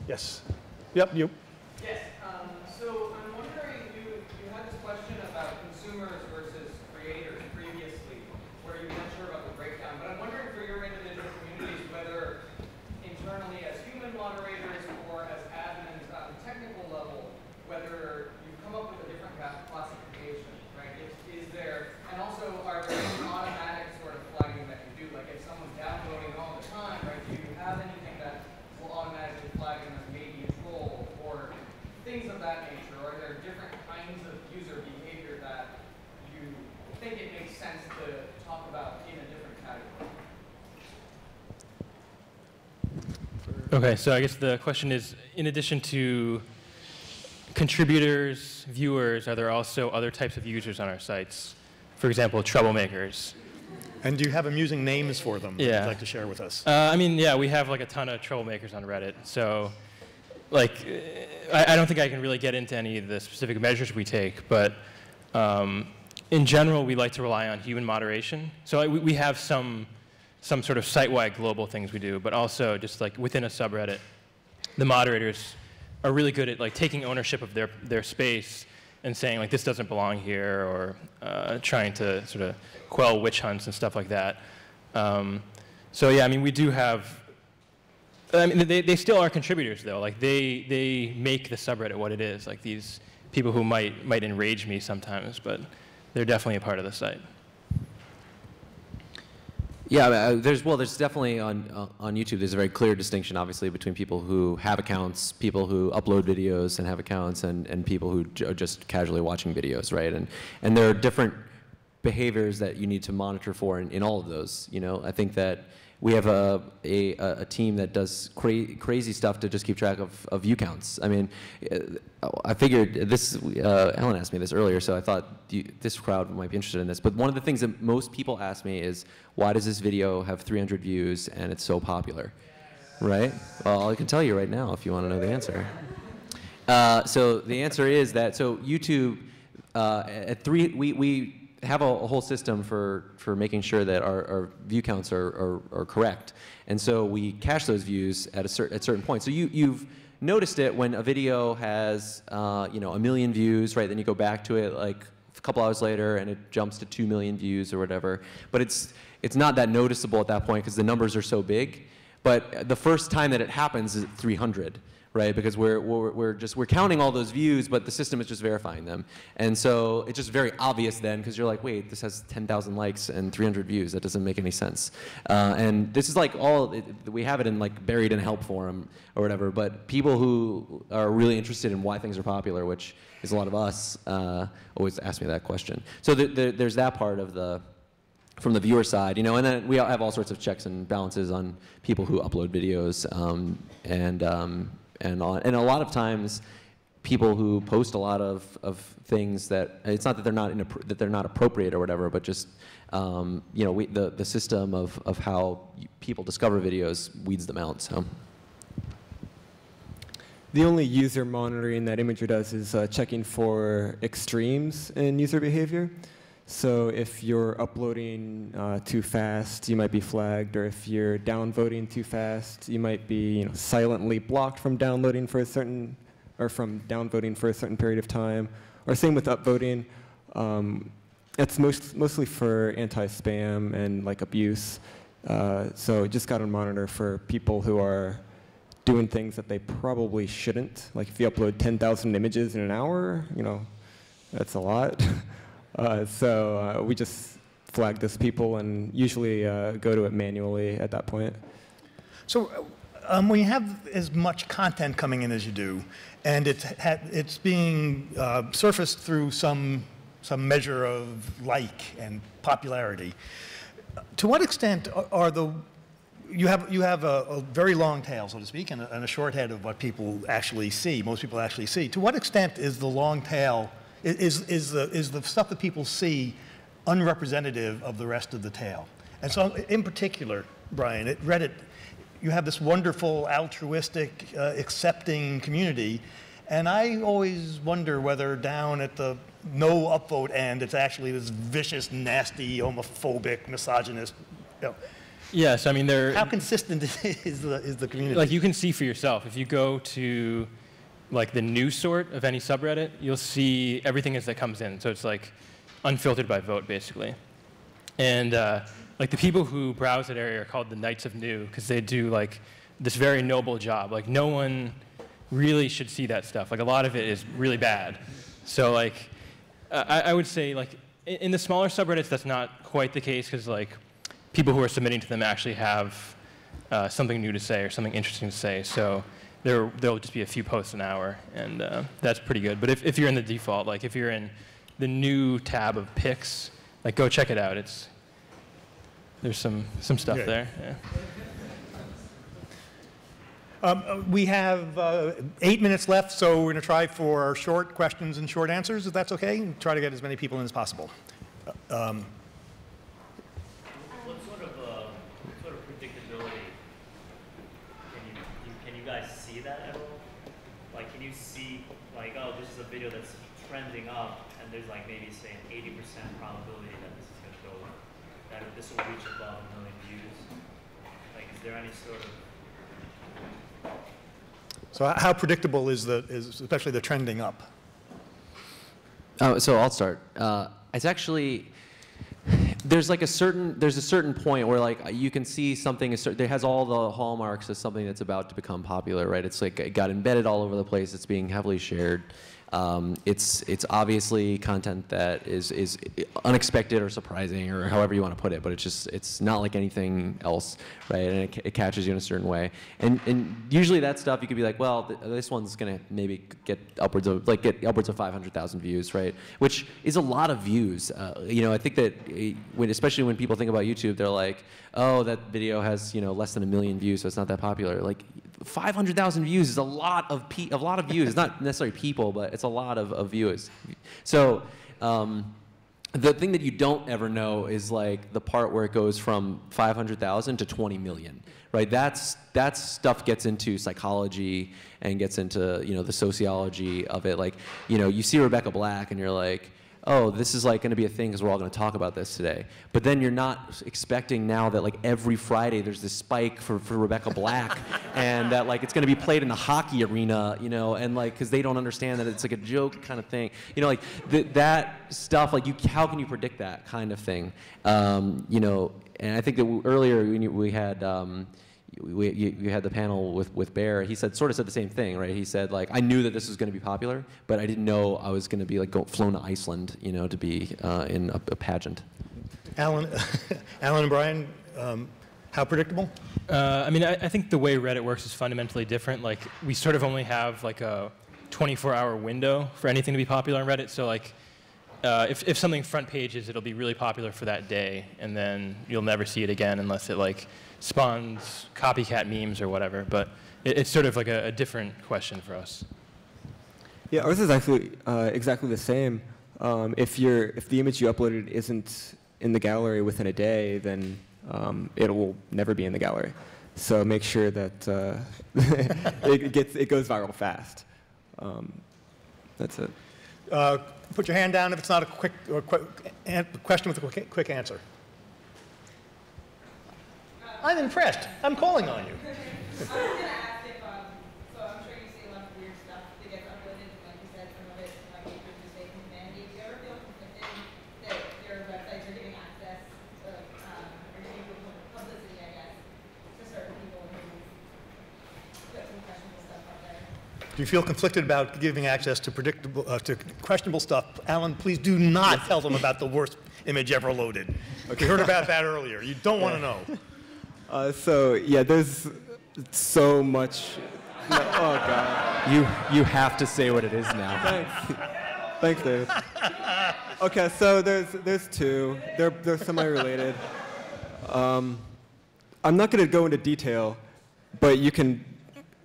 Yes. Yep, you. Yes. So I'm wondering, you had this question about consumers versus creators previously, where you weren't sure about the breakdown. But I'm wondering for your individual communities, whether internally as human moderators or as admins on the technical level, whether you've come up with a different classification, right? Is there, and also are there any automatic sort of flagging that you do? Like if someone's downloading all the time, right? Do you have anything that will automatically flag them as maybe a troll or things of that nature? Or are there different kinds of user behavior that you think it makes sense to talk about in a different category? Okay, so I guess the question is, in addition to contributors, viewers, are there also other types of users on our sites? For example, troublemakers. And do you have amusing names for them that you'd like to share with us? I mean, yeah, we have like a ton of troublemakers on Reddit. So, like, I don't think I can really get into any of the specific measures we take, but in general, we like to rely on human moderation. So we have some sort of site-wide global things we do, but also just like within a subreddit, the moderators are really good at like taking ownership of their space and saying like this doesn't belong here, or trying to sort of quell witch hunts and stuff like that. So yeah, I mean we do have. I mean they still are contributors though. Like they make the subreddit what it is. Like these people who might enrage me sometimes, but they're definitely a part of the site. Yeah, there's definitely on YouTube, there's a very clear distinction, obviously, between people who have accounts, people who upload videos and have accounts, and people who are just casually watching videos, right? And there are different behaviors that you need to monitor for in all of those. You know, I think that we have a team that does crazy stuff to just keep track of view counts. I mean, I figured this, Ellen asked me this earlier, so I thought this crowd might be interested in this. But one of the things that most people ask me is, why does this video have 300 views and it's so popular? Right? Well, I can tell you right now if you want to know the answer. So the answer is that, so YouTube, we have a whole system for making sure that our view counts are correct. And so we cache those views at certain points. So you've noticed it when a video has 1 million views, right? Then you go back to it like a couple hours later and it jumps to 2 million views or whatever. But it's not that noticeable at that point because the numbers are so big. But the first time that it happens is at 300. Right, because we're counting all those views, but the system is just verifying them, and so it's just very obvious then, because you're like, wait, this has 10,000 likes and 300 views. That doesn't make any sense. And this is like we have it in like buried in help forum or whatever. But people who are really interested in why things are popular, which is a lot of us, always ask me that question. So there's that part of from the viewer side, and then we have all sorts of checks and balances on people who upload videos, and a lot of times, people who post a lot of things that it's not that they're not appropriate or whatever, but just the system of how people discover videos weeds them out. So the only user monitoring that Imgur does is checking for extremes in user behavior. So if you're uploading too fast, you might be flagged, or if you're downvoting too fast, you might be silently blocked from downloading for a certain, or from downvoting for a certain period of time. Or same with upvoting. It's mostly for anti-spam and like abuse. So you just got to monitor for people who are doing things that they probably shouldn't. Like if you upload 10,000 images in an hour, that's a lot. So we just flag those people and usually go to it manually at that point. So when you have as much content coming in as you do, and it's being surfaced through some measure of like and popularity, to what extent are you have a very long tail, so to speak, and a short head of what people actually see, most people actually see. To what extent is the long tail, is the stuff that people see unrepresentative of the rest of the tail? And so in particular, Brian, at Reddit, you have this wonderful, altruistic, accepting community, and I always wonder whether down at the no upvote end, it's actually this vicious, nasty, homophobic, misogynist. Yes, I mean they're. How consistent is the community? Like you can see for yourself. If you go to like the news sort of any subreddit, you'll see everything as that comes in. So it's like unfiltered by vote, basically. And like the people who browse that area are called the Knights of New because they do like this very noble job. Like no one really should see that stuff. Like a lot of it is really bad. So like I would say like in the smaller subreddits that's not quite the case because like people who are submitting to them actually have something new to say or something interesting to say. So there'll just be a few posts an hour, and that's pretty good. But if you're in the default, like if you're in the new tab of pics, like go check it out. There's some stuff there. Yeah. We have 8 minutes left, so we're going to try for short questions and short answers, if that's okay. Try to get as many people in as possible. What sort of predictability can you guys see that at all? Like, can you see like, oh, this is a video that's trending up, and there's like maybe say an 80% probability that this is going to go, that this will reach above 1 million views? Like, is there any sort of So how predictable is especially the trending up? So I'll start. It's actually there's a certain point where like you can see something that has all the hallmarks of something that's about to become popular, right? It's like it got embedded all over the place. It's being heavily shared. It's obviously content that is unexpected or surprising or however you want to put it, but it's not like anything else, right? And it catches you in a certain way. And usually that stuff you could be like, well, this one's gonna maybe get upwards of 500,000 views, right? Which is a lot of views. You know, I think that especially when people think about YouTube, they're like, oh, that video has less than 1 million views, so it's not that popular. Like 500,000 views is a lot of views. It's not necessarily people, but it's a lot of views. So the thing that you don't ever know is like the part where it goes from 500,000 to 20 million, right? That stuff gets into psychology and gets into the sociology of it. Like you see Rebecca Black and you're like, oh, this is like going to be a thing because we're all going to talk about this today. But then you're not expecting now that like every Friday there's this spike for Rebecca Black and that like it's going to be played in the hockey arena, and like because they don't understand that it's like a joke kind of thing. Like that stuff, like how can you predict that kind of thing? And I think that earlier we had you had the panel with Bear. He sort of said the same thing, right? He said like, I knew that this was going to be popular, but I didn't know I was going to be like flown to Iceland, to be in a pageant. Alan and Brian, how predictable? I mean, I think the way Reddit works is fundamentally different. Like we sort of only have like a 24-hour window for anything to be popular on Reddit. So like, if something front pages, it'll be really popular for that day, and then you'll never see it again unless it like spawns copycat memes or whatever. But it's sort of like a different question for us. Yeah, ours is actually exactly the same. If the image you uploaded isn't in the gallery within a day, then it will never be in the gallery. So make sure that it goes viral fast. That's it. Put your hand down if it's not a quick question with a quick answer. I'm impressed. I'm calling on you. I was going to ask if, so I'm sure you see a lot of weird stuff that gets uploaded, and like you said, some of it might be for mistake in humanity. Do you ever feel conflicted that your websites are giving access to, or giving publicity, I guess, to certain people who put some questionable stuff out there? Do you feel conflicted about giving access to questionable stuff? Alan, please do not tell them about the worst image ever loaded. Okay, you heard about that earlier. You don't want to know. So yeah, there's so much. No, oh God. You have to say what it is now. Thanks, David. Okay, so there's two. They're semi-related. I'm not going to go into detail, but you can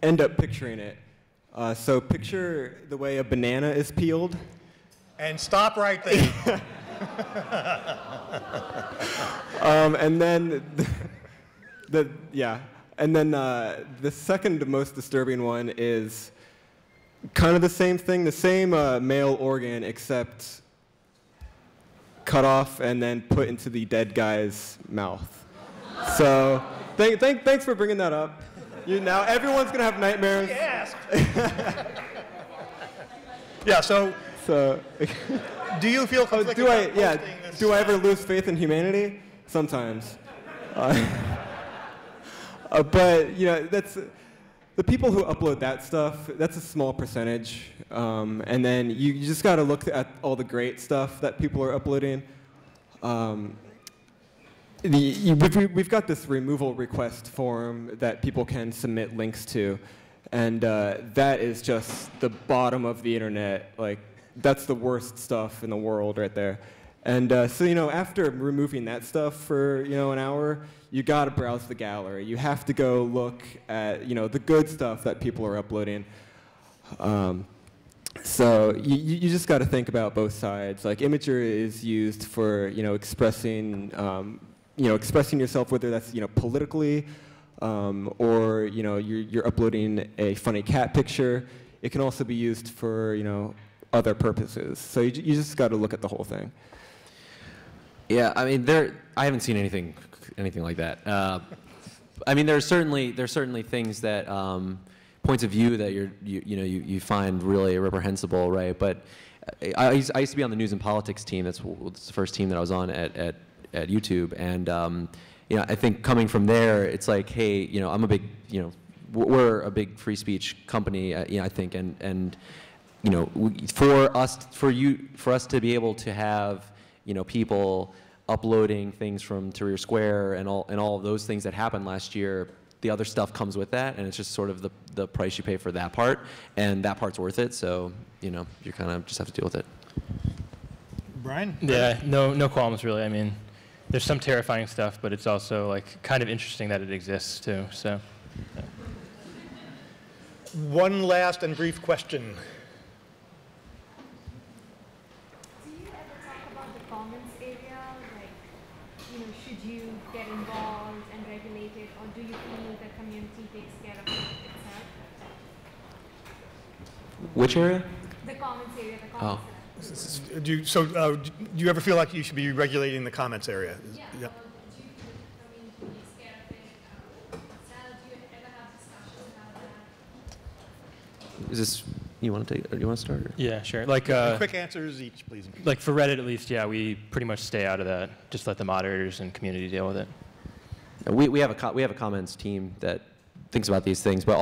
end up picturing it. So picture the way a banana is peeled. And stop right there. And then the second most disturbing one is kind of the same thing, the same male organ, except cut off and then put into the dead guy's mouth. So thanks for bringing that up. Now everyone's gonna have nightmares. Yeah. So do you feel conflicted? Do I ever lose faith in humanity? Sometimes. But that's the people who upload that stuff. That's a small percentage, and then you just got to look at all the great stuff that people are uploading. We've got this removal request form that people can submit links to, and that is just the bottom of the internet. Like, that's the worst stuff in the world right there. And so after removing that stuff for an hour, you got to browse the gallery. You have to go look at the good stuff that people are uploading. So you just got to think about both sides. Like, Imgur is used for expressing expressing yourself, whether that's politically, or you're uploading a funny cat picture. It can also be used for other purposes. So you just got to look at the whole thing. Yeah, I mean, I haven't seen anything like that. I mean, there's certainly things that points of view that you find really reprehensible, right? But I used to be on the news and politics team. That's the first team that I was on at YouTube, and I think coming from there, it's like, hey, I'm a big, we're a big free speech company, I think, and for us to be able to have people uploading things from Tahrir Square and all of those things that happened last year, the other stuff comes with that, and it's just sort of the price you pay for that part, and that part's worth it. So you kind of just have to deal with it. Brian? Yeah, no qualms really. I mean, there's some terrifying stuff, but it's also like kind of interesting that it exists too. So. Yeah. One last and brief question. Should you get involved and regulate it, or do you feel the community takes care of it itself? Which area? The comments area, the comments area. Do you ever feel like you should be regulating the comments area? Yeah. Yeah. Do you feel the community takes care of it itself? Do you ever have discussions about that? Is this, you want to take, or you want to start? Or? Yeah, sure. Like quick answers each, please. Like for Reddit, at least, yeah, we pretty much stay out of that. Just let the moderators and community deal with it. We have a comments team that thinks about these things, but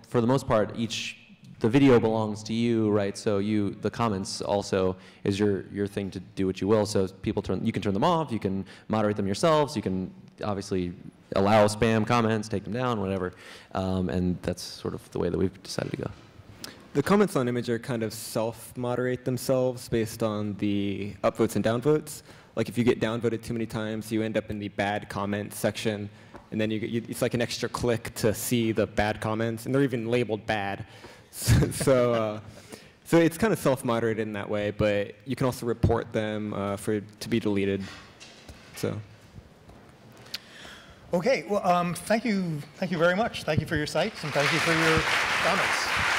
for the most part, the video belongs to you, right? So the comments also is your thing to do what you will. So you can turn them off, you can moderate them yourselves, you can obviously allow spam comments, take them down, whatever, and that's sort of the way that we've decided to go. The comments on Imgur kind of self-moderate themselves based on the upvotes and downvotes. Like, if you get downvoted too many times, you end up in the bad comment section, and then it's like an extra click to see the bad comments, and they're even labeled bad. So it's kind of self-moderated in that way, but you can also report them to be deleted. So. Okay. Well, thank you very much. Thank you for your sites, and thank you for your comments.